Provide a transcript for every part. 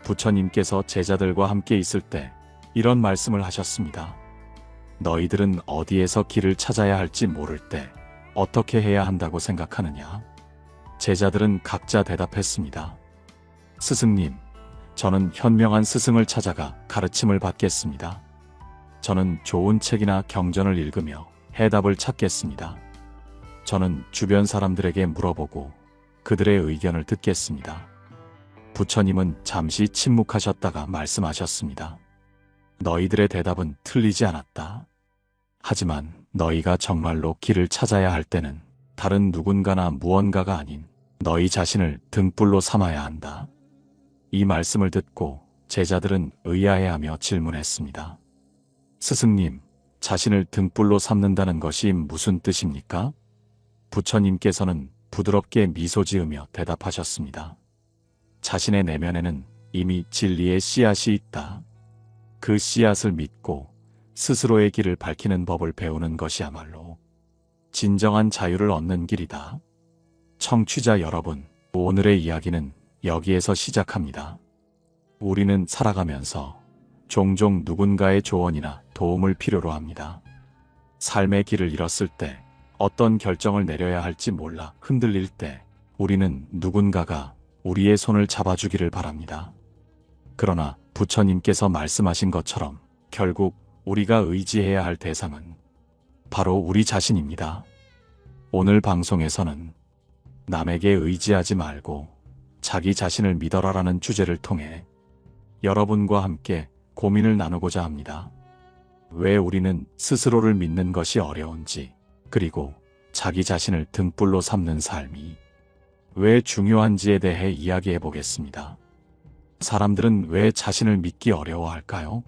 부처님께서 제자들과 함께 있을 때 이런 말씀을 하셨습니다. 너희들은 어디에서 길을 찾아야 할지 모를 때 어떻게 해야 한다고 생각하느냐? 제자들은 각자 대답했습니다. 스승님, 저는 현명한 스승을 찾아가 가르침을 받겠습니다. 저는 좋은 책이나 경전을 읽으며 해답을 찾겠습니다. 저는 주변 사람들에게 물어보고 그들의 의견을 듣겠습니다. 부처님은 잠시 침묵하셨다가 말씀하셨습니다. 너희들의 대답은 틀리지 않았다. 하지만 너희가 정말로 길을 찾아야 할 때는 다른 누군가나 무언가가 아닌 너희 자신을 등불로 삼아야 한다. 이 말씀을 듣고 제자들은 의아해하며 질문했습니다. 스승님, 자신을 등불로 삼는다는 것이 무슨 뜻입니까? 부처님께서는 부드럽게 미소 지으며 대답하셨습니다. 자신의 내면에는 이미 진리의 씨앗이 있다. 그 씨앗을 믿고 스스로의 길을 밝히는 법을 배우는 것이야말로 진정한 자유를 얻는 길이다. 청취자 여러분, 오늘의 이야기는 여기에서 시작합니다. 우리는 살아가면서 종종 누군가의 조언이나 도움을 필요로 합니다. 삶의 길을 잃었을 때, 어떤 결정을 내려야 할지 몰라 흔들릴 때, 우리는 누군가가 우리의 손을 잡아주기를 바랍니다. 그러나 부처님께서 말씀하신 것처럼 결국 우리가 의지해야 할 대상은 바로 우리 자신입니다. 오늘 방송에서는 남에게 의지하지 말고 자기 자신을 믿어라라는 주제를 통해 여러분과 함께 고민을 나누고자 합니다. 왜 우리는 스스로를 믿는 것이 어려운지, 그리고 자기 자신을 등불로 삼는 삶이 왜 중요한지에 대해 이야기해 보겠습니다. 사람들은 왜 자신을 믿기 어려워할까요?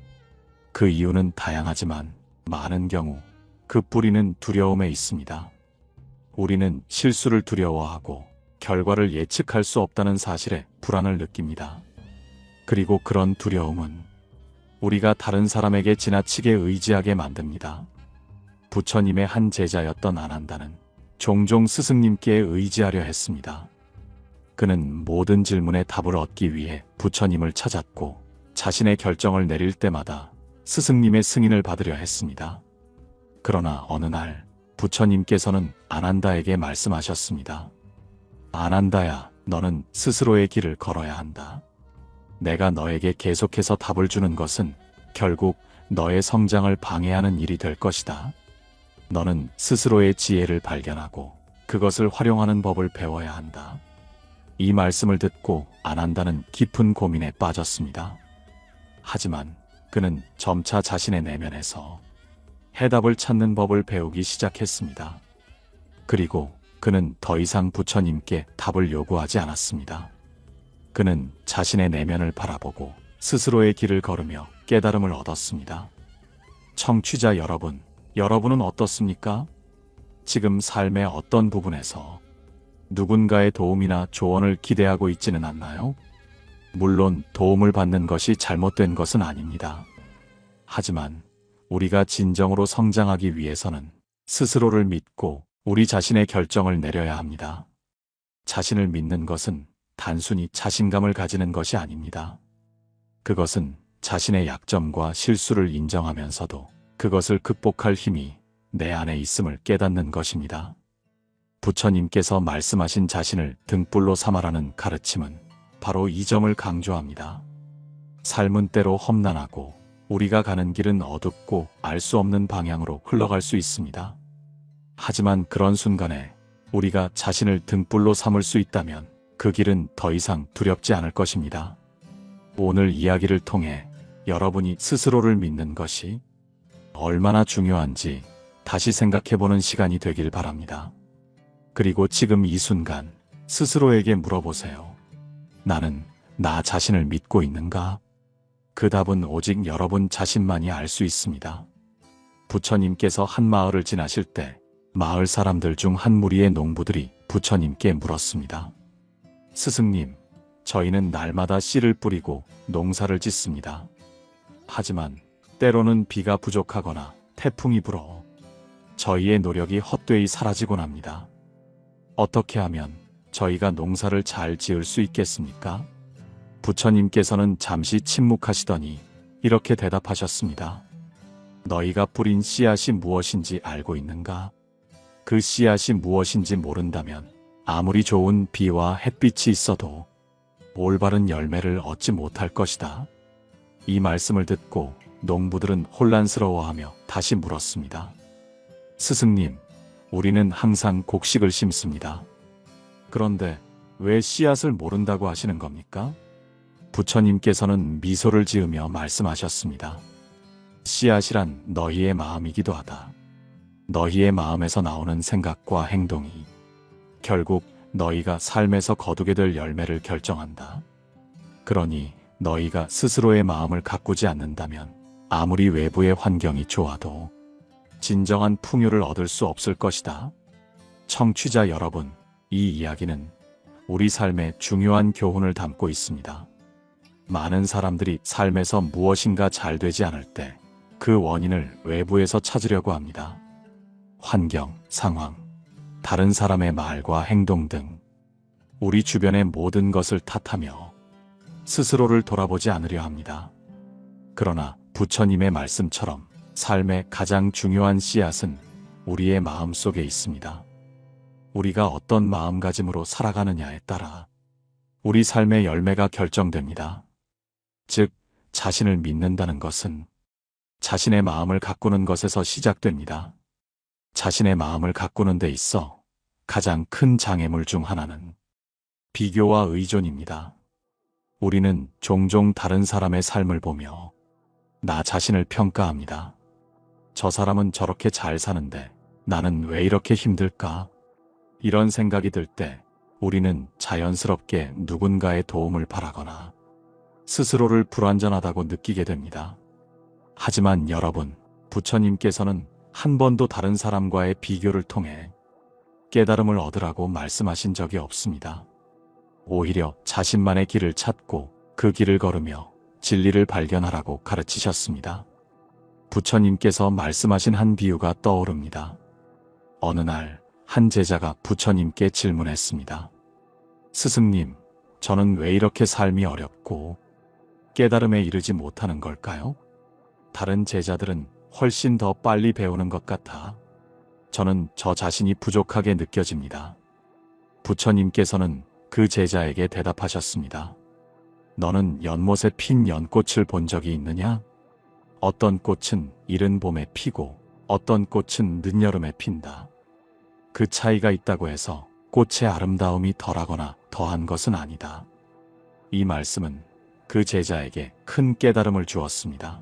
그 이유는 다양하지만 많은 경우 그 뿌리는 두려움에 있습니다. 우리는 실수를 두려워하고 결과를 예측할 수 없다는 사실에 불안을 느낍니다. 그리고 그런 두려움은 우리가 다른 사람에게 지나치게 의지하게 만듭니다. 부처님의 한 제자였던 아난다는 종종 스승님께 의지하려 했습니다. 그는 모든 질문에 답을 얻기 위해 부처님을 찾았고 자신의 결정을 내릴 때마다 스승님의 승인을 받으려 했습니다. 그러나 어느 날 부처님께서는 아난다에게 말씀하셨습니다. 아난다야, 너는 스스로의 길을 걸어야 한다. 내가 너에게 계속해서 답을 주는 것은 결국 너의 성장을 방해하는 일이 될 것이다. 너는 스스로의 지혜를 발견하고 그것을 활용하는 법을 배워야 한다. 이 말씀을 듣고 아난다는 깊은 고민에 빠졌습니다. 하지만 그는 점차 자신의 내면에서 해답을 찾는 법을 배우기 시작했습니다. 그리고 그는 더 이상 부처님께 답을 요구하지 않았습니다. 그는 자신의 내면을 바라보고 스스로의 길을 걸으며 깨달음을 얻었습니다. 청취자 여러분, 여러분은 어떻습니까? 지금 삶의 어떤 부분에서 누군가의 도움이나 조언을 기대하고 있지는 않나요? 물론 도움을 받는 것이 잘못된 것은 아닙니다. 하지만 우리가 진정으로 성장하기 위해서는 스스로를 믿고 우리 자신의 결정을 내려야 합니다. 자신을 믿는 것은 단순히 자신감을 가지는 것이 아닙니다. 그것은 자신의 약점과 실수를 인정하면서도 그것을 극복할 힘이 내 안에 있음을 깨닫는 것입니다. 부처님께서 말씀하신 자신을 등불로 삼아라는 가르침은 바로 이 점을 강조합니다. 삶은 때로 험난하고 우리가 가는 길은 어둡고 알 수 없는 방향으로 흘러갈 수 있습니다. 하지만 그런 순간에 우리가 자신을 등불로 삼을 수 있다면 그 길은 더 이상 두렵지 않을 것입니다. 오늘 이야기를 통해 여러분이 스스로를 믿는 것이 얼마나 중요한지 다시 생각해보는 시간이 되길 바랍니다. 그리고 지금 이 순간 스스로에게 물어보세요. 나는 나 자신을 믿고 있는가? 그 답은 오직 여러분 자신만이 알 수 있습니다. 부처님께서 한 마을을 지나실 때 마을 사람들 중 한 무리의 농부들이 부처님께 물었습니다. 스승님, 저희는 날마다 씨를 뿌리고 농사를 짓습니다. 하지만 때로는 비가 부족하거나 태풍이 불어 저희의 노력이 헛되이 사라지곤 합니다. 어떻게 하면 저희가 농사를 잘 지을 수 있겠습니까? 부처님께서는 잠시 침묵하시더니 이렇게 대답하셨습니다. 너희가 뿌린 씨앗이 무엇인지 알고 있는가? 그 씨앗이 무엇인지 모른다면 아무리 좋은 비와 햇빛이 있어도 올바른 열매를 얻지 못할 것이다. 이 말씀을 듣고 농부들은 혼란스러워하며 다시 물었습니다. 스승님, 우리는 항상 곡식을 심습니다. 그런데 왜 씨앗을 모른다고 하시는 겁니까? 부처님께서는 미소를 지으며 말씀하셨습니다. 씨앗이란 너희의 마음이기도 하다. 너희의 마음에서 나오는 생각과 행동이 결국 너희가 삶에서 거두게 될 열매를 결정한다. 그러니 너희가 스스로의 마음을 가꾸지 않는다면 아무리 외부의 환경이 좋아도 진정한 풍요를 얻을 수 없을 것이다. 청취자 여러분, 이 이야기는 우리 삶에 중요한 교훈을 담고 있습니다. 많은 사람들이 삶에서 무엇인가 잘 되지 않을 때 그 원인을 외부에서 찾으려고 합니다. 환경, 상황, 다른 사람의 말과 행동 등 우리 주변의 모든 것을 탓하며 스스로를 돌아보지 않으려 합니다. 그러나 부처님의 말씀처럼 삶의 가장 중요한 씨앗은 우리의 마음 속에 있습니다. 우리가 어떤 마음가짐으로 살아가느냐에 따라 우리 삶의 열매가 결정됩니다. 즉, 자신을 믿는다는 것은 자신의 마음을 가꾸는 것에서 시작됩니다. 자신의 마음을 가꾸는 데 있어 가장 큰 장애물 중 하나는 비교와 의존입니다. 우리는 종종 다른 사람의 삶을 보며 나 자신을 평가합니다. 저 사람은 저렇게 잘 사는데 나는 왜 이렇게 힘들까? 이런 생각이 들 때 우리는 자연스럽게 누군가의 도움을 바라거나 스스로를 불완전하다고 느끼게 됩니다. 하지만 여러분, 부처님께서는 한 번도 다른 사람과의 비교를 통해 깨달음을 얻으라고 말씀하신 적이 없습니다. 오히려 자신만의 길을 찾고 그 길을 걸으며 진리를 발견하라고 가르치셨습니다. 부처님께서 말씀하신 한 비유가 떠오릅니다. 어느 날 한 제자가 부처님께 질문했습니다. 스승님, 저는 왜 이렇게 삶이 어렵고 깨달음에 이르지 못하는 걸까요? 다른 제자들은 훨씬 더 빨리 배우는 것 같아 저는 저 자신이 부족하게 느껴집니다. 부처님께서는 그 제자에게 대답하셨습니다. 너는 연못에 핀 연꽃을 본 적이 있느냐? 어떤 꽃은 이른 봄에 피고 어떤 꽃은 늦여름에 핀다. 그 차이가 있다고 해서 꽃의 아름다움이 덜하거나 더한 것은 아니다. 이 말씀은 그 제자에게 큰 깨달음을 주었습니다.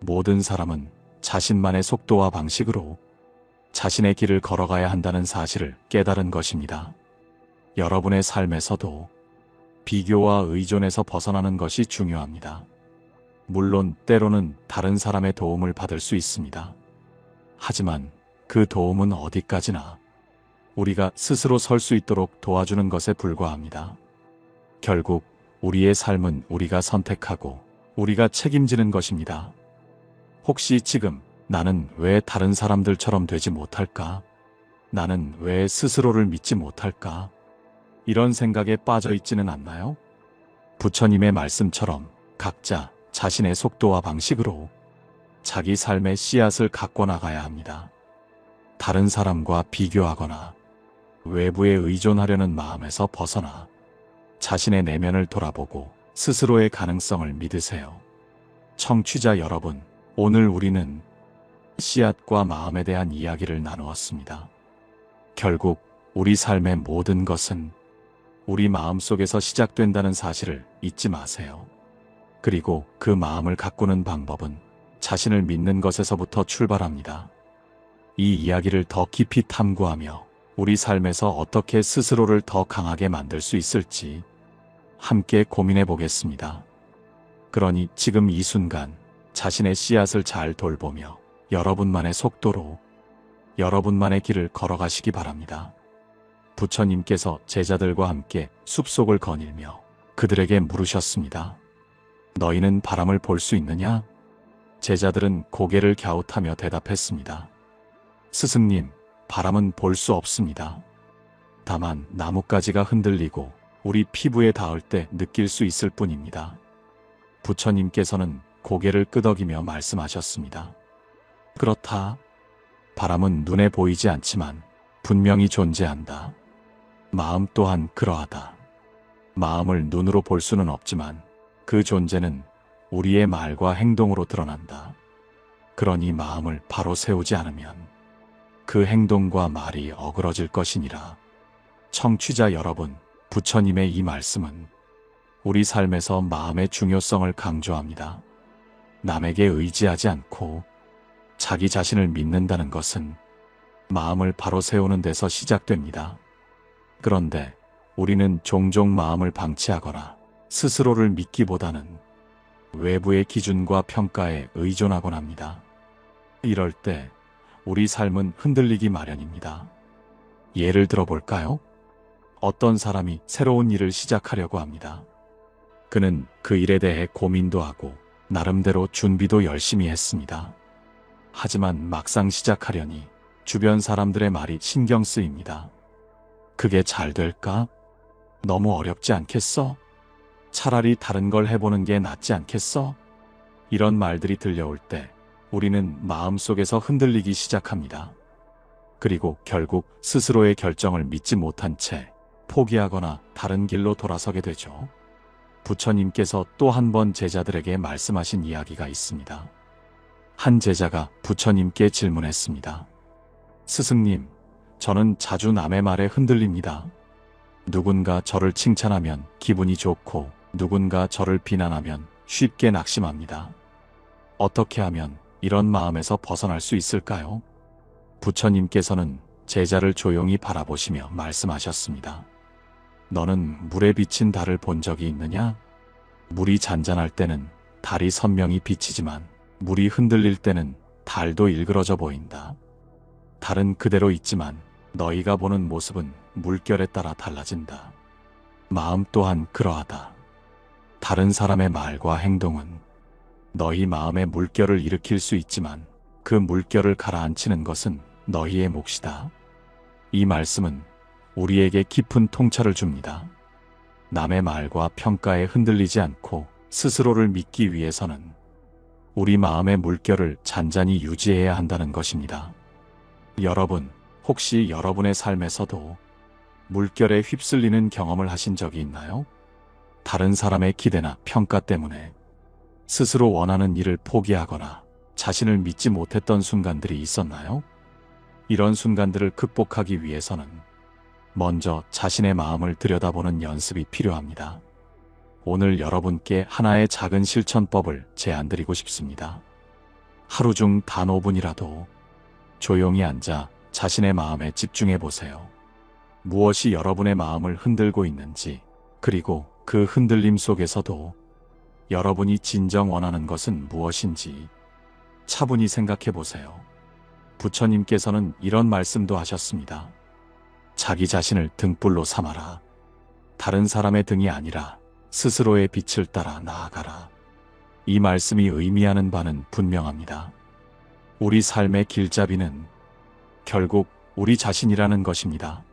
모든 사람은 자신만의 속도와 방식으로 자신의 길을 걸어가야 한다는 사실을 깨달은 것입니다. 여러분의 삶에서도 비교와 의존에서 벗어나는 것이 중요합니다. 물론 때로는 다른 사람의 도움을 받을 수 있습니다. 하지만 그 도움은 어디까지나 우리가 스스로 설 수 있도록 도와주는 것에 불과합니다. 결국 우리의 삶은 우리가 선택하고 우리가 책임지는 것입니다. 혹시 지금 나는 왜 다른 사람들처럼 되지 못할까? 나는 왜 스스로를 믿지 못할까? 이런 생각에 빠져 있지는 않나요? 부처님의 말씀처럼 각자 자신의 속도와 방식으로 자기 삶의 씨앗을 가꿔 나가야 합니다. 다른 사람과 비교하거나 외부에 의존하려는 마음에서 벗어나 자신의 내면을 돌아보고 스스로의 가능성을 믿으세요. 청취자 여러분, 오늘 우리는 씨앗과 마음에 대한 이야기를 나누었습니다. 결국 우리 삶의 모든 것은 우리 마음속에서 시작된다는 사실을 잊지 마세요. 그리고 그 마음을 가꾸는 방법은 자신을 믿는 것에서부터 출발합니다. 이 이야기를 더 깊이 탐구하며 우리 삶에서 어떻게 스스로를 더 강하게 만들 수 있을지 함께 고민해 보겠습니다. 그러니 지금 이 순간 자신의 씨앗을 잘 돌보며 여러분만의 속도로 여러분만의 길을 걸어가시기 바랍니다. 부처님께서 제자들과 함께 숲속을 거닐며 그들에게 물으셨습니다. 너희는 바람을 볼 수 있느냐? 제자들은 고개를 갸웃하며 대답했습니다. 스승님, 바람은 볼 수 없습니다. 다만 나뭇가지가 흔들리고 우리 피부에 닿을 때 느낄 수 있을 뿐입니다. 부처님께서는 고개를 끄덕이며 말씀하셨습니다. 그렇다. 바람은 눈에 보이지 않지만 분명히 존재한다. 마음 또한 그러하다. 마음을 눈으로 볼 수는 없지만 그 존재는 우리의 말과 행동으로 드러난다. 그러니 마음을 바로 세우지 않으면 그 행동과 말이 어그러질 것이니라. 청취자 여러분, 부처님의 이 말씀은 우리 삶에서 마음의 중요성을 강조합니다. 남에게 의지하지 않고 자기 자신을 믿는다는 것은 마음을 바로 세우는 데서 시작됩니다. 그런데 우리는 종종 마음을 방치하거나 스스로를 믿기보다는 외부의 기준과 평가에 의존하곤 합니다. 이럴 때 우리 삶은 흔들리기 마련입니다. 예를 들어 볼까요? 어떤 사람이 새로운 일을 시작하려고 합니다. 그는 그 일에 대해 고민도 하고 나름대로 준비도 열심히 했습니다. 하지만 막상 시작하려니 주변 사람들의 말이 신경 쓰입니다. 그게 잘 될까? 너무 어렵지 않겠어? 차라리 다른 걸 해보는 게 낫지 않겠어? 이런 말들이 들려올 때 우리는 마음속에서 흔들리기 시작합니다. 그리고 결국 스스로의 결정을 믿지 못한 채 포기하거나 다른 길로 돌아서게 되죠. 부처님께서 또 한 번 제자들에게 말씀하신 이야기가 있습니다. 한 제자가 부처님께 질문했습니다. 스승님, 저는 자주 남의 말에 흔들립니다. 누군가 저를 칭찬하면 기분이 좋고 누군가 저를 비난하면 쉽게 낙심합니다. 어떻게 하면 이런 마음에서 벗어날 수 있을까요? 부처님께서는 제자를 조용히 바라보시며 말씀하셨습니다. 너는 물에 비친 달을 본 적이 있느냐? 물이 잔잔할 때는 달이 선명히 비치지만 물이 흔들릴 때는 달도 일그러져 보인다. 달은 그대로 있지만 너희가 보는 모습은 물결에 따라 달라진다. 마음 또한 그러하다. 다른 사람의 말과 행동은 너희 마음의 물결을 일으킬 수 있지만 그 물결을 가라앉히는 것은 너희의 몫이다. 이 말씀은 우리에게 깊은 통찰을 줍니다. 남의 말과 평가에 흔들리지 않고 스스로를 믿기 위해서는 우리 마음의 물결을 잔잔히 유지해야 한다는 것입니다. 여러분, 혹시 여러분의 삶에서도 물결에 휩쓸리는 경험을 하신 적이 있나요? 다른 사람의 기대나 평가 때문에 스스로 원하는 일을 포기하거나 자신을 믿지 못했던 순간들이 있었나요? 이런 순간들을 극복하기 위해서는 먼저 자신의 마음을 들여다보는 연습이 필요합니다. 오늘 여러분께 하나의 작은 실천법을 제안드리고 싶습니다. 하루 중 단 5분이라도 조용히 앉아 자신의 마음에 집중해 보세요. 무엇이 여러분의 마음을 흔들고 있는지, 그리고 그 흔들림 속에서도 여러분이 진정 원하는 것은 무엇인지 차분히 생각해 보세요. 부처님께서는 이런 말씀도 하셨습니다. 자기 자신을 등불로 삼아라. 다른 사람의 등이 아니라 스스로의 빛을 따라 나아가라. 이 말씀이 의미하는 바는 분명합니다. 우리 삶의 길잡이는 결국 우리 자신이라는 것입니다.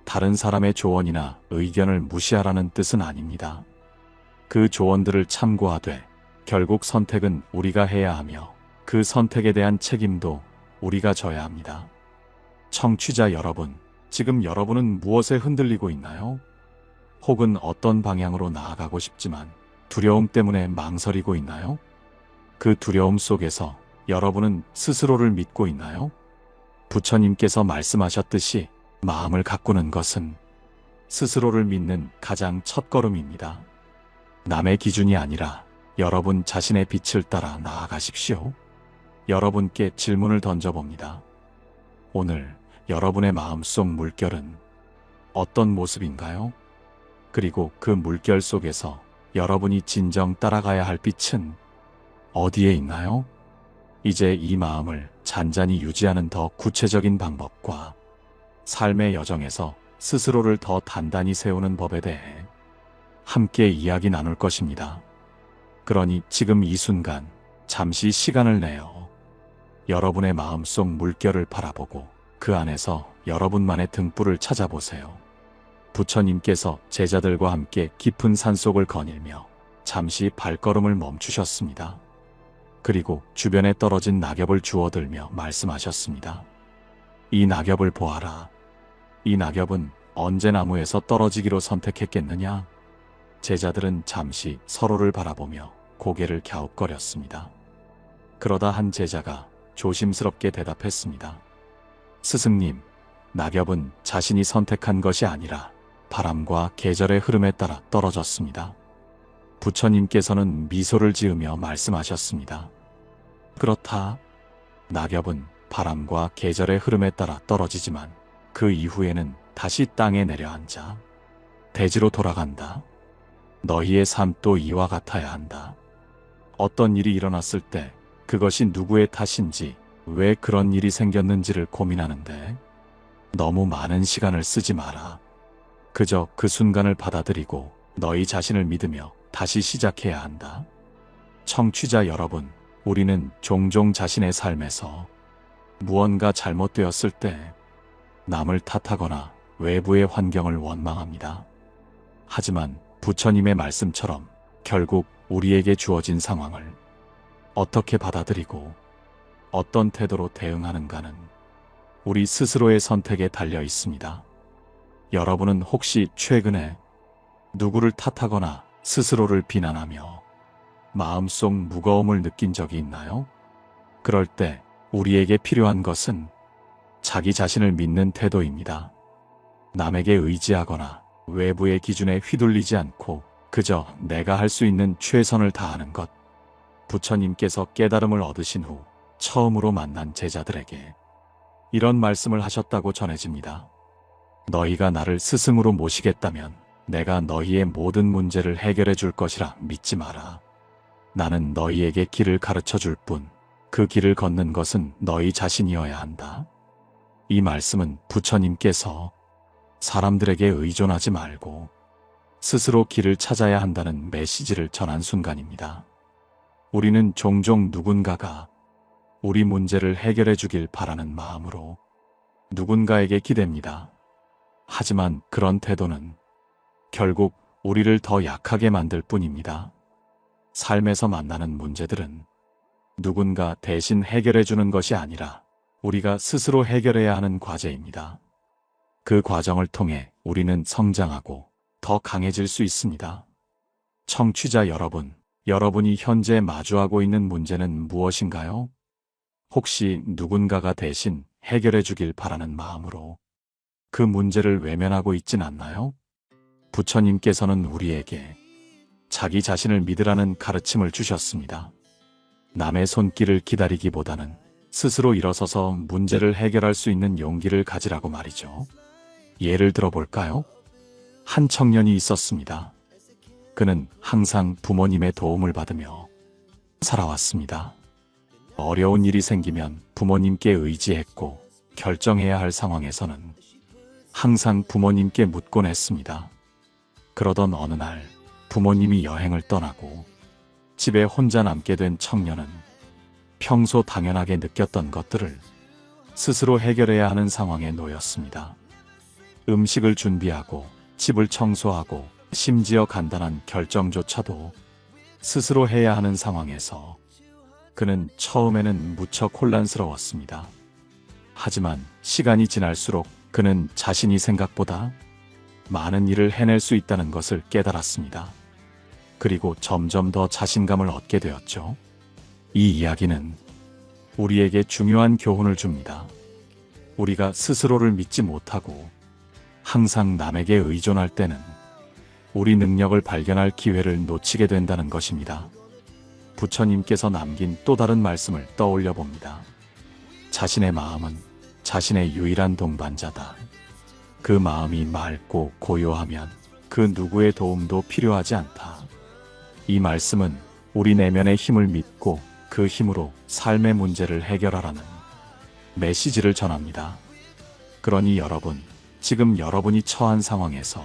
다른 사람의 조언이나 의견을 무시하라는 뜻은 아닙니다. 그 조언들을 참고하되 결국 선택은 우리가 해야 하며 그 선택에 대한 책임도 우리가 져야 합니다. 청취자 여러분, 지금 여러분은 무엇에 흔들리고 있나요? 혹은 어떤 방향으로 나아가고 싶지만 두려움 때문에 망설이고 있나요? 그 두려움 속에서 여러분은 스스로를 믿고 있나요? 부처님께서 말씀하셨듯이 마음을 가꾸는 것은 스스로를 믿는 가장 첫 걸음입니다. 남의 기준이 아니라 여러분 자신의 빛을 따라 나아가십시오. 여러분께 질문을 던져봅니다. 오늘 여러분의 마음속 물결은 어떤 모습인가요? 그리고 그 물결 속에서 여러분이 진정 따라가야 할 빛은 어디에 있나요? 이제 이 마음을 잔잔히 유지하는 더 구체적인 방법과 삶의 여정에서 스스로를 더 단단히 세우는 법에 대해 함께 이야기 나눌 것입니다. 그러니 지금 이 순간 잠시 시간을 내어 여러분의 마음속 물결을 바라보고 그 안에서 여러분만의 등불을 찾아보세요. 부처님께서 제자들과 함께 깊은 산속을 거닐며 잠시 발걸음을 멈추셨습니다. 그리고 주변에 떨어진 낙엽을 주워들며 말씀하셨습니다. 이 낙엽을 보아라. 이 낙엽은 언제 나무에서 떨어지기로 선택했겠느냐? 제자들은 잠시 서로를 바라보며 고개를 갸웃거렸습니다. 그러다 한 제자가 조심스럽게 대답했습니다. 스승님, 낙엽은 자신이 선택한 것이 아니라 바람과 계절의 흐름에 따라 떨어졌습니다. 부처님께서는 미소를 지으며 말씀하셨습니다. 그렇다. 낙엽은 바람과 계절의 흐름에 따라 떨어지지만 그 이후에는 다시 땅에 내려앉아 대지로 돌아간다. 너희의 삶도 이와 같아야 한다. 어떤 일이 일어났을 때 그것이 누구의 탓인지, 왜 그런 일이 생겼는지를 고민하는데 너무 많은 시간을 쓰지 마라. 그저 그 순간을 받아들이고 너희 자신을 믿으며 다시 시작해야 한다. 청취자 여러분, 우리는 종종 자신의 삶에서 무언가 잘못되었을 때 남을 탓하거나 외부의 환경을 원망합니다. 하지만 부처님의 말씀처럼 결국 우리에게 주어진 상황을 어떻게 받아들이고 어떤 태도로 대응하는가는 우리 스스로의 선택에 달려 있습니다. 여러분은 혹시 최근에 누구를 탓하거나 스스로를 비난하며 마음속 무거움을 느낀 적이 있나요? 그럴 때 우리에게 필요한 것은 자기 자신을 믿는 태도입니다. 남에게 의지하거나 외부의 기준에 휘둘리지 않고 그저 내가 할 수 있는 최선을 다하는 것. 부처님께서 깨달음을 얻으신 후 처음으로 만난 제자들에게 이런 말씀을 하셨다고 전해집니다. 너희가 나를 스승으로 모시겠다면 내가 너희의 모든 문제를 해결해 줄 것이라 믿지 마라. 나는 너희에게 길을 가르쳐 줄 뿐, 그 길을 걷는 것은 너희 자신이어야 한다. 이 말씀은 부처님께서 사람들에게 의존하지 말고 스스로 길을 찾아야 한다는 메시지를 전한 순간입니다. 우리는 종종 누군가가 우리 문제를 해결해 주길 바라는 마음으로 누군가에게 기댑니다. 하지만 그런 태도는 결국 우리를 더 약하게 만들 뿐입니다. 삶에서 만나는 문제들은 누군가 대신 해결해 주는 것이 아니라 우리가 스스로 해결해야 하는 과제입니다. 그 과정을 통해 우리는 성장하고 더 강해질 수 있습니다. 청취자 여러분, 여러분이 현재 마주하고 있는 문제는 무엇인가요? 혹시 누군가가 대신 해결해 주길 바라는 마음으로 그 문제를 외면하고 있진 않나요? 부처님께서는 우리에게 자기 자신을 믿으라는 가르침을 주셨습니다. 남의 손길을 기다리기보다는 스스로 일어서서 문제를 해결할 수 있는 용기를 가지라고 말이죠. 예를 들어볼까요? 한 청년이 있었습니다. 그는 항상 부모님의 도움을 받으며 살아왔습니다. 어려운 일이 생기면 부모님께 의지했고 결정해야 할 상황에서는 항상 부모님께 묻곤 했습니다. 그러던 어느 날 부모님이 여행을 떠나고 집에 혼자 남게 된 청년은 평소 당연하게 느꼈던 것들을 스스로 해결해야 하는 상황에 놓였습니다. 음식을 준비하고 집을 청소하고 심지어 간단한 결정조차도 스스로 해야 하는 상황에서 그는 처음에는 무척 혼란스러웠습니다. 하지만 시간이 지날수록 그는 자신이 생각보다 많은 일을 해낼 수 있다는 것을 깨달았습니다. 그리고 점점 더 자신감을 얻게 되었죠. 이 이야기는 우리에게 중요한 교훈을 줍니다. 우리가 스스로를 믿지 못하고 항상 남에게 의존할 때는 우리 능력을 발견할 기회를 놓치게 된다는 것입니다. 부처님께서 남긴 또 다른 말씀을 떠올려 봅니다. 자신의 마음은 자신의 유일한 동반자다. 그 마음이 맑고 고요하면 그 누구의 도움도 필요하지 않다. 이 말씀은 우리 내면의 힘을 믿고 그 힘으로 삶의 문제를 해결하라는 메시지를 전합니다. 그러니 여러분, 지금 여러분이 처한 상황에서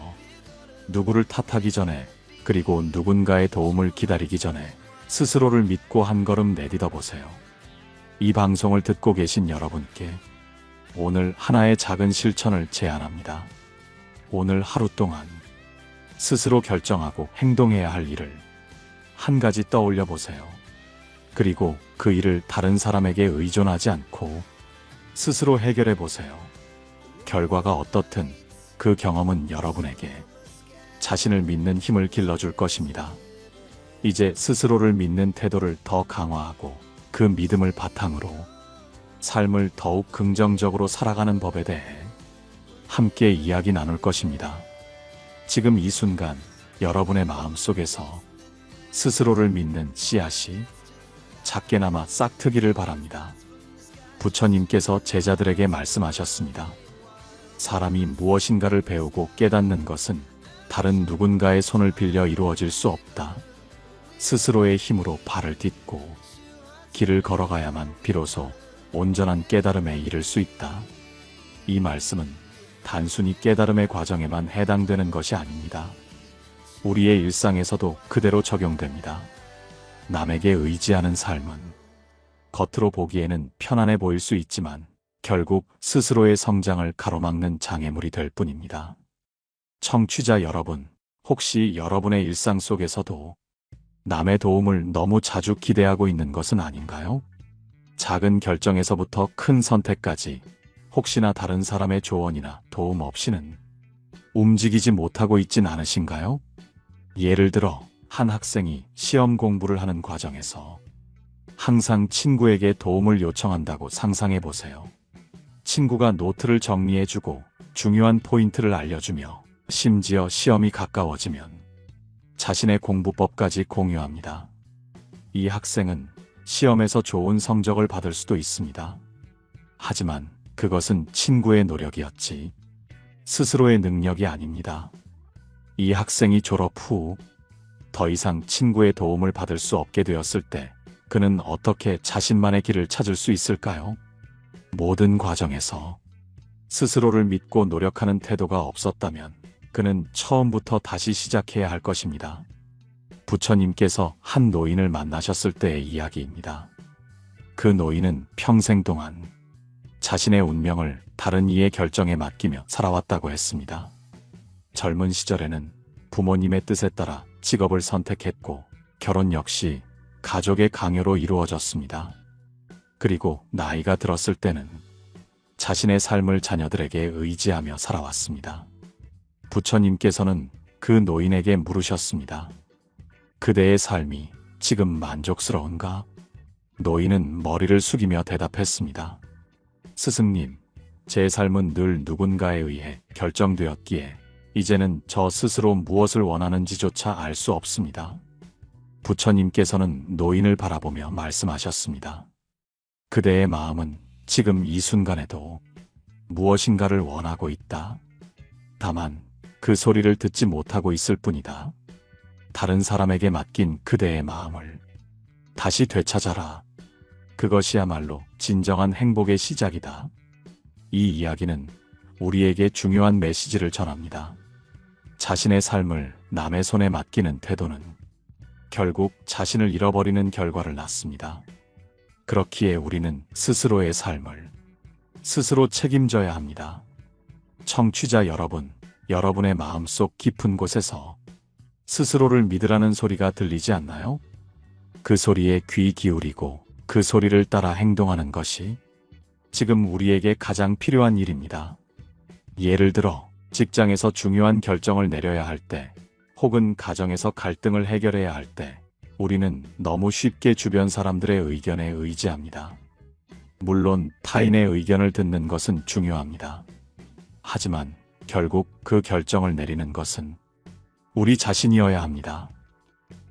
누구를 탓하기 전에, 그리고 누군가의 도움을 기다리기 전에 스스로를 믿고 한 걸음 내딛어 보세요. 이 방송을 듣고 계신 여러분께 오늘 하나의 작은 실천을 제안합니다. 오늘 하루 동안 스스로 결정하고 행동해야 할 일을 한 가지 떠올려 보세요. 그리고 그 일을 다른 사람에게 의존하지 않고 스스로 해결해 보세요. 결과가 어떻든 그 경험은 여러분에게 자신을 믿는 힘을 길러줄 것입니다. 이제 스스로를 믿는 태도를 더 강화하고 그 믿음을 바탕으로 삶을 더욱 긍정적으로 살아가는 법에 대해 함께 이야기 나눌 것입니다. 지금 이 순간 여러분의 마음 속에서 스스로를 믿는 씨앗이 작게나마 싹트기를 바랍니다. 부처님께서 제자들에게 말씀하셨습니다. 사람이 무엇인가를 배우고 깨닫는 것은 다른 누군가의 손을 빌려 이루어질 수 없다. 스스로의 힘으로 발을 딛고 길을 걸어가야만 비로소 온전한 깨달음에 이를 수 있다. 이 말씀은 단순히 깨달음의 과정에만 해당되는 것이 아닙니다. 우리의 일상에서도 그대로 적용됩니다. 남에게 의지하는 삶은 겉으로 보기에는 편안해 보일 수 있지만 결국 스스로의 성장을 가로막는 장애물이 될 뿐입니다. 청취자 여러분, 혹시 여러분의 일상 속에서도 남의 도움을 너무 자주 기대하고 있는 것은 아닌가요? 작은 결정에서부터 큰 선택까지 혹시나 다른 사람의 조언이나 도움 없이는 움직이지 못하고 있진 않으신가요? 예를 들어 한 학생이 시험 공부를 하는 과정에서 항상 친구에게 도움을 요청한다고 상상해 보세요. 친구가 노트를 정리해주고 중요한 포인트를 알려주며 심지어 시험이 가까워지면 자신의 공부법까지 공유합니다. 이 학생은 시험에서 좋은 성적을 받을 수도 있습니다. 하지만 그것은 친구의 노력이었지 스스로의 능력이 아닙니다. 이 학생이 졸업 후 더 이상 친구의 도움을 받을 수 없게 되었을 때 그는 어떻게 자신만의 길을 찾을 수 있을까요? 모든 과정에서 스스로를 믿고 노력하는 태도가 없었다면 그는 처음부터 다시 시작해야 할 것입니다. 부처님께서 한 노인을 만나셨을 때의 이야기입니다. 그 노인은 평생 동안 자신의 운명을 다른 이의 결정에 맡기며 살아왔다고 했습니다. 젊은 시절에는 부모님의 뜻에 따라 직업을 선택했고 결혼 역시 가족의 강요로 이루어졌습니다. 그리고 나이가 들었을 때는 자신의 삶을 자녀들에게 의지하며 살아왔습니다. 부처님께서는 그 노인에게 물으셨습니다. 그대의 삶이 지금 만족스러운가? 노인은 머리를 숙이며 대답했습니다. 스승님, 제 삶은 늘 누군가에 의해 결정되었기에 이제는 저 스스로 무엇을 원하는지조차 알 수 없습니다. 부처님께서는 노인을 바라보며 말씀하셨습니다. 그대의 마음은 지금 이 순간에도 무엇인가를 원하고 있다. 다만 그 소리를 듣지 못하고 있을 뿐이다. 다른 사람에게 맡긴 그대의 마음을 다시 되찾아라. 그것이야말로 진정한 행복의 시작이다. 이 이야기는 우리에게 중요한 메시지를 전합니다. 자신의 삶을 남의 손에 맡기는 태도는 결국 자신을 잃어버리는 결과를 낳습니다. 그렇기에 우리는 스스로의 삶을 스스로 책임져야 합니다. 청취자 여러분, 여러분의 마음속 깊은 곳에서 스스로를 믿으라는 소리가 들리지 않나요? 그 소리에 귀 기울이고 그 소리를 따라 행동하는 것이 지금 우리에게 가장 필요한 일입니다. 예를 들어 직장에서 중요한 결정을 내려야 할 때, 혹은 가정에서 갈등을 해결해야 할 때, 우리는 너무 쉽게 주변 사람들의 의견에 의지합니다. 물론 타인의 의견을 듣는 것은 중요합니다. 하지만 결국 그 결정을 내리는 것은 우리 자신이어야 합니다.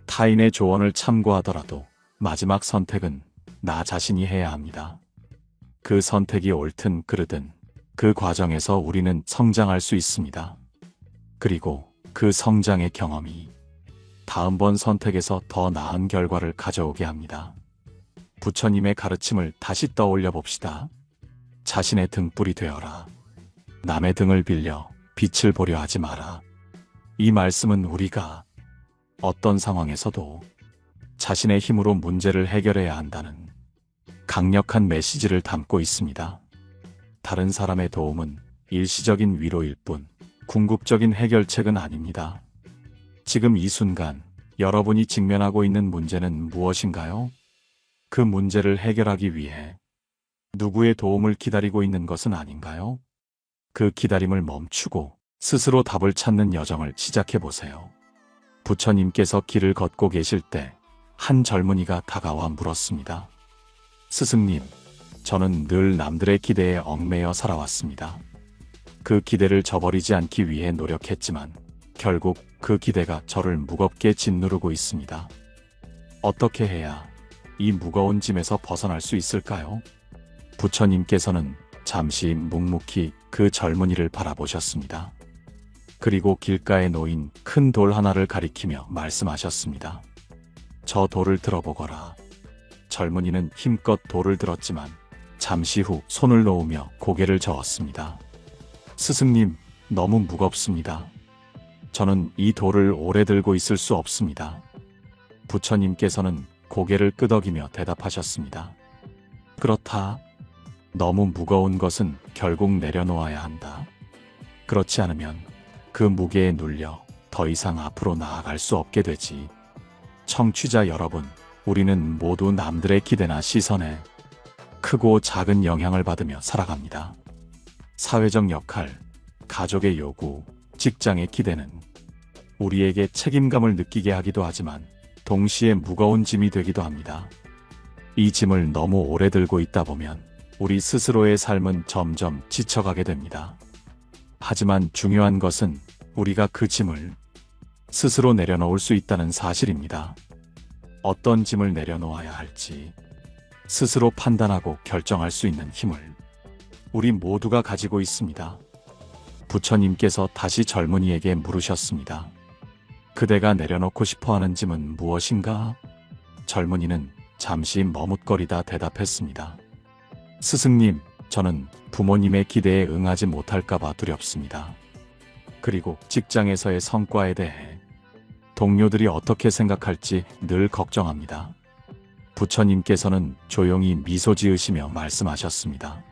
타인의 조언을 참고하더라도 마지막 선택은 나 자신이 해야 합니다. 그 선택이 옳든 그르든 그 과정에서 우리는 성장할 수 있습니다. 그리고 그 성장의 경험이 다음번 선택에서 더 나은 결과를 가져오게 합니다. 부처님의 가르침을 다시 떠올려 봅시다. 자신의 등불이 되어라. 남의 등을 빌려 빛을 보려 하지 마라. 이 말씀은 우리가 어떤 상황에서도 자신의 힘으로 문제를 해결해야 한다는 강력한 메시지를 담고 있습니다. 다른 사람의 도움은 일시적인 위로일 뿐, 궁극적인 해결책은 아닙니다. 지금 이 순간 여러분이 직면하고 있는 문제는 무엇인가요? 그 문제를 해결하기 위해 누구의 도움을 기다리고 있는 것은 아닌가요? 그 기다림을 멈추고 스스로 답을 찾는 여정을 시작해 보세요. 부처님께서 길을 걷고 계실 때 한 젊은이가 다가와 물었습니다. 스승님, 저는 늘 남들의 기대에 얽매여 살아왔습니다. 그 기대를 저버리지 않기 위해 노력했지만 결국 그 기대가 저를 무겁게 짓누르고 있습니다. 어떻게 해야 이 무거운 짐에서 벗어날 수 있을까요? 부처님께서는 잠시 묵묵히 그 젊은이를 바라보셨습니다. 그리고 길가에 놓인 큰 돌 하나를 가리키며 말씀하셨습니다. 저 돌을 들어보거라. 젊은이는 힘껏 돌을 들었지만 잠시 후 손을 놓으며 고개를 저었습니다. 스승님, 너무 무겁습니다. 저는 이 돌을 오래 들고 있을 수 없습니다. 부처님께서는 고개를 끄덕이며 대답하셨습니다. 그렇다. 너무 무거운 것은 결국 내려놓아야 한다. 그렇지 않으면 그 무게에 눌려 더 이상 앞으로 나아갈 수 없게 되지. 청취자 여러분, 우리는 모두 남들의 기대나 시선에 크고 작은 영향을 받으며 살아갑니다. 사회적 역할, 가족의 요구, 직장의 기대는 우리에게 책임감을 느끼게 하기도 하지만 동시에 무거운 짐이 되기도 합니다. 이 짐을 너무 오래 들고 있다 보면 우리 스스로의 삶은 점점 지쳐가게 됩니다. 하지만 중요한 것은 우리가 그 짐을 스스로 내려놓을 수 있다는 사실입니다. 어떤 짐을 내려놓아야 할지 스스로 판단하고 결정할 수 있는 힘을 우리 모두가 가지고 있습니다. 부처님께서 다시 젊은이에게 물으셨습니다. 그대가 내려놓고 싶어하는 짐은 무엇인가? 젊은이는 잠시 머뭇거리다 대답했습니다. 스승님, 저는 부모님의 기대에 응하지 못할까봐 두렵습니다. 그리고 직장에서의 성과에 대해 동료들이 어떻게 생각할지 늘 걱정합니다. 부처님께서는 조용히 미소 지으시며 말씀하셨습니다.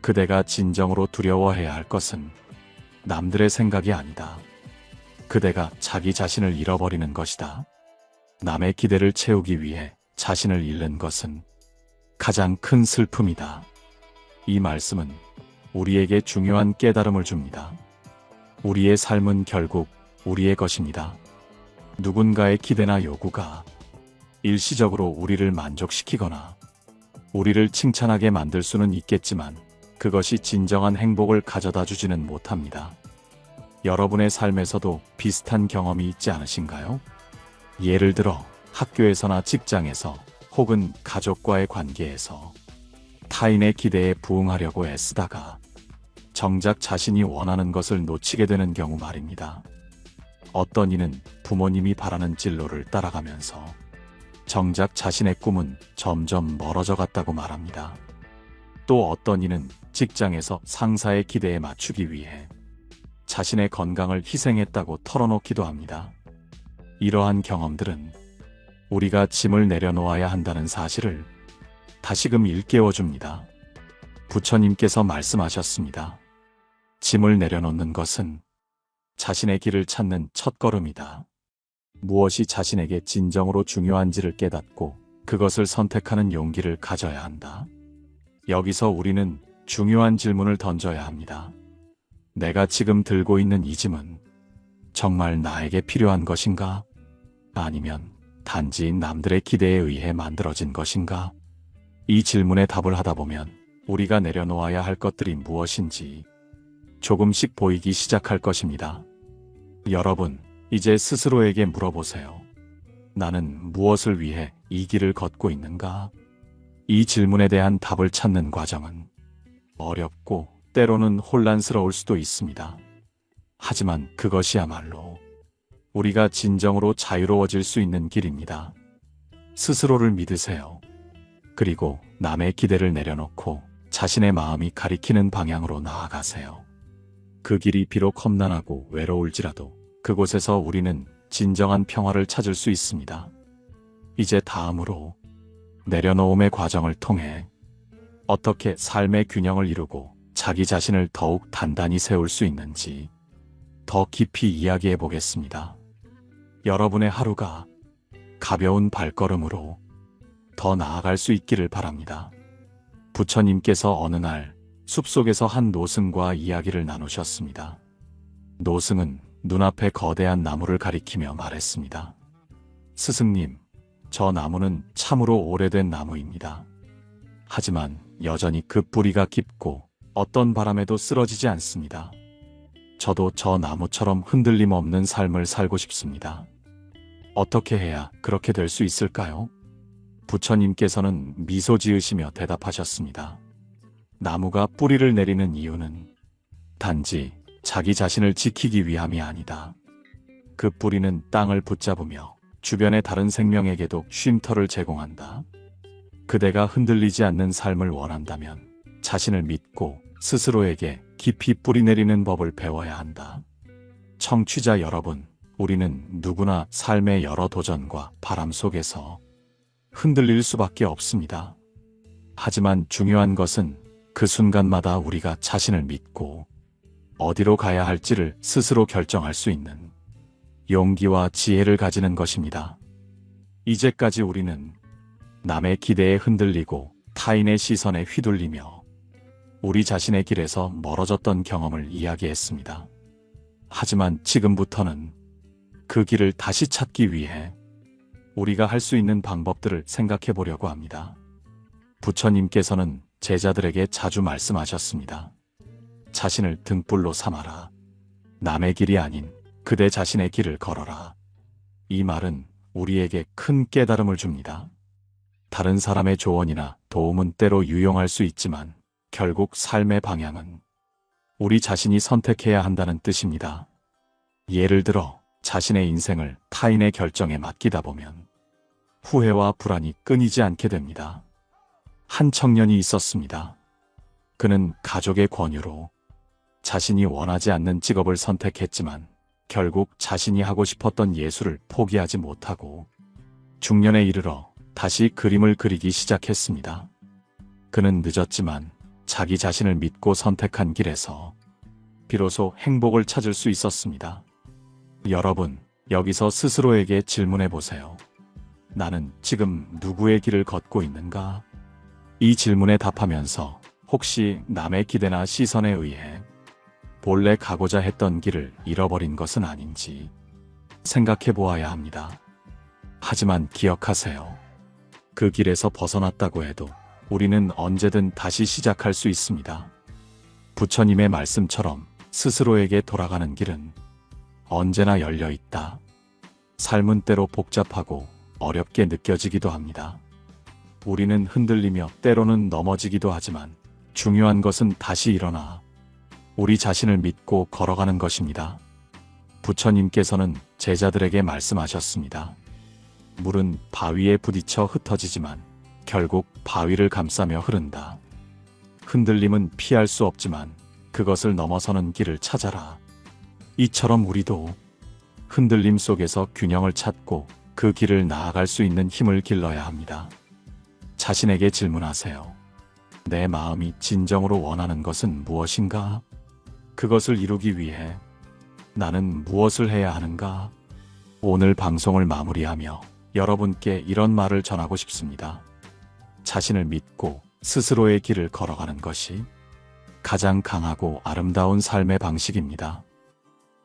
그대가 진정으로 두려워해야 할 것은 남들의 생각이 아니다. 그대가 자기 자신을 잃어버리는 것이다. 남의 기대를 채우기 위해 자신을 잃는 것은 가장 큰 슬픔이다. 이 말씀은 우리에게 중요한 깨달음을 줍니다. 우리의 삶은 결국 우리의 것입니다. 누군가의 기대나 요구가 일시적으로 우리를 만족시키거나 우리를 칭찬하게 만들 수는 있겠지만 그것이 진정한 행복을 가져다 주지는 못합니다. 여러분의 삶에서도 비슷한 경험이 있지 않으신가요? 예를 들어 학교에서나 직장에서 혹은 가족과의 관계에서 타인의 기대에 부응하려고 애쓰다가 정작 자신이 원하는 것을 놓치게 되는 경우 말입니다. 어떤 이는 부모님이 바라는 진로를 따라가면서 정작 자신의 꿈은 점점 멀어져 갔다고 말합니다. 또 어떤 이는 직장에서 상사의 기대에 맞추기 위해 자신의 건강을 희생했다고 털어놓기도 합니다. 이러한 경험들은 우리가 짐을 내려놓아야 한다는 사실을 다시금 일깨워줍니다. 부처님께서 말씀하셨습니다. 짐을 내려놓는 것은 자신의 길을 찾는 첫걸음이다. 무엇이 자신에게 진정으로 중요한지를 깨닫고 그것을 선택하는 용기를 가져야 한다. 여기서 우리는 중요한 질문을 던져야 합니다. 내가 지금 들고 있는 이 짐은 정말 나에게 필요한 것인가? 아니면 단지 남들의 기대에 의해 만들어진 것인가? 이 질문에 답을 하다 보면 우리가 내려놓아야 할 것들이 무엇인지 조금씩 보이기 시작할 것입니다. 여러분, 이제 스스로에게 물어보세요. 나는 무엇을 위해 이 길을 걷고 있는가? 이 질문에 대한 답을 찾는 과정은 어렵고 때로는 혼란스러울 수도 있습니다. 하지만 그것이야말로 우리가 진정으로 자유로워질 수 있는 길입니다. 스스로를 믿으세요. 그리고 남의 기대를 내려놓고 자신의 마음이 가리키는 방향으로 나아가세요. 그 길이 비록 험난하고 외로울지라도 그곳에서 우리는 진정한 평화를 찾을 수 있습니다. 이제 다음으로 내려놓음의 과정을 통해 어떻게 삶의 균형을 이루고 자기 자신을 더욱 단단히 세울 수 있는지 더 깊이 이야기해 보겠습니다. 여러분의 하루가 가벼운 발걸음으로 더 나아갈 수 있기를 바랍니다. 부처님께서 어느 날 숲속에서 한 노승과 이야기를 나누셨습니다. 노승은 눈앞에 거대한 나무를 가리키며 말했습니다. 스승님, 저 나무는 참으로 오래된 나무입니다. 하지만 여전히 그 뿌리가 깊고 어떤 바람에도 쓰러지지 않습니다. 저도 저 나무처럼 흔들림 없는 삶을 살고 싶습니다. 어떻게 해야 그렇게 될 수 있을까요? 부처님께서는 미소 지으시며 대답하셨습니다. 나무가 뿌리를 내리는 이유는 단지 자기 자신을 지키기 위함이 아니다. 그 뿌리는 땅을 붙잡으며 주변의 다른 생명에게도 쉼터를 제공한다. 그대가 흔들리지 않는 삶을 원한다면 자신을 믿고 스스로에게 깊이 뿌리내리는 법을 배워야 한다. 청취자 여러분, 우리는 누구나 삶의 여러 도전과 바람 속에서 흔들릴 수밖에 없습니다. 하지만 중요한 것은 그 순간마다 우리가 자신을 믿고 어디로 가야 할지를 스스로 결정할 수 있는 용기와 지혜를 가지는 것입니다. 이제까지 우리는 남의 기대에 흔들리고 타인의 시선에 휘둘리며 우리 자신의 길에서 멀어졌던 경험을 이야기했습니다. 하지만 지금부터는 그 길을 다시 찾기 위해 우리가 할 수 있는 방법들을 생각해 보려고 합니다. 부처님께서는 제자들에게 자주 말씀하셨습니다. 자신을 등불로 삼아라. 남의 길이 아닌 그대 자신의 길을 걸어라. 이 말은 우리에게 큰 깨달음을 줍니다. 다른 사람의 조언이나 도움은 때로 유용할 수 있지만 결국 삶의 방향은 우리 자신이 선택해야 한다는 뜻입니다. 예를 들어 자신의 인생을 타인의 결정에 맡기다 보면 후회와 불안이 끊이지 않게 됩니다. 한 청년이 있었습니다. 그는 가족의 권유로 자신이 원하지 않는 직업을 선택했지만 결국 자신이 하고 싶었던 예술을 포기하지 못하고 중년에 이르러 다시 그림을 그리기 시작했습니다. 그는 늦었지만 자기 자신을 믿고 선택한 길에서 비로소 행복을 찾을 수 있었습니다. 여러분, 여기서 스스로에게 질문해 보세요. 나는 지금 누구의 길을 걷고 있는가? 이 질문에 답하면서 혹시 남의 기대나 시선에 의해 본래 가고자 했던 길을 잃어버린 것은 아닌지 생각해 보아야 합니다. 하지만 기억하세요. 그 길에서 벗어났다고 해도 우리는 언제든 다시 시작할 수 있습니다. 부처님의 말씀처럼 스스로에게 돌아가는 길은 언제나 열려 있다. 삶은 때로 복잡하고 어렵게 느껴지기도 합니다. 우리는 흔들리며 때로는 넘어지기도 하지만 중요한 것은 다시 일어나 우리 자신을 믿고 걸어가는 것입니다. 부처님께서는 제자들에게 말씀하셨습니다. 물은 바위에 부딪혀 흩어지지만 결국 바위를 감싸며 흐른다. 흔들림은 피할 수 없지만 그것을 넘어서는 길을 찾아라. 이처럼 우리도 흔들림 속에서 균형을 찾고 그 길을 나아갈 수 있는 힘을 길러야 합니다. 자신에게 질문하세요. 내 마음이 진정으로 원하는 것은 무엇인가? 그것을 이루기 위해 나는 무엇을 해야 하는가? 오늘 방송을 마무리하며 여러분께 이런 말을 전하고 싶습니다. 자신을 믿고 스스로의 길을 걸어가는 것이 가장 강하고 아름다운 삶의 방식입니다.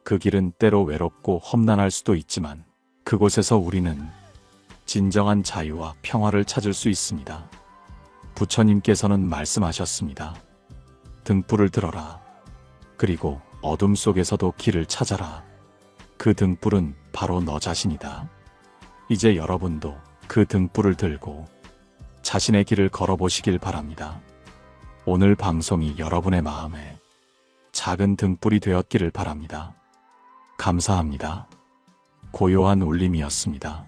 그 길은 때로 외롭고 험난할 수도 있지만 그곳에서 우리는 진정한 자유와 평화를 찾을 수 있습니다. 부처님께서는 말씀하셨습니다. 등불을 들어라. 그리고 어둠 속에서도 길을 찾아라. 그 등불은 바로 너 자신이다. 이제 여러분도 그 등불을 들고 자신의 길을 걸어보시길 바랍니다. 오늘 방송이 여러분의 마음에 작은 등불이 되었기를 바랍니다. 감사합니다. 고요한 울림이었습니다.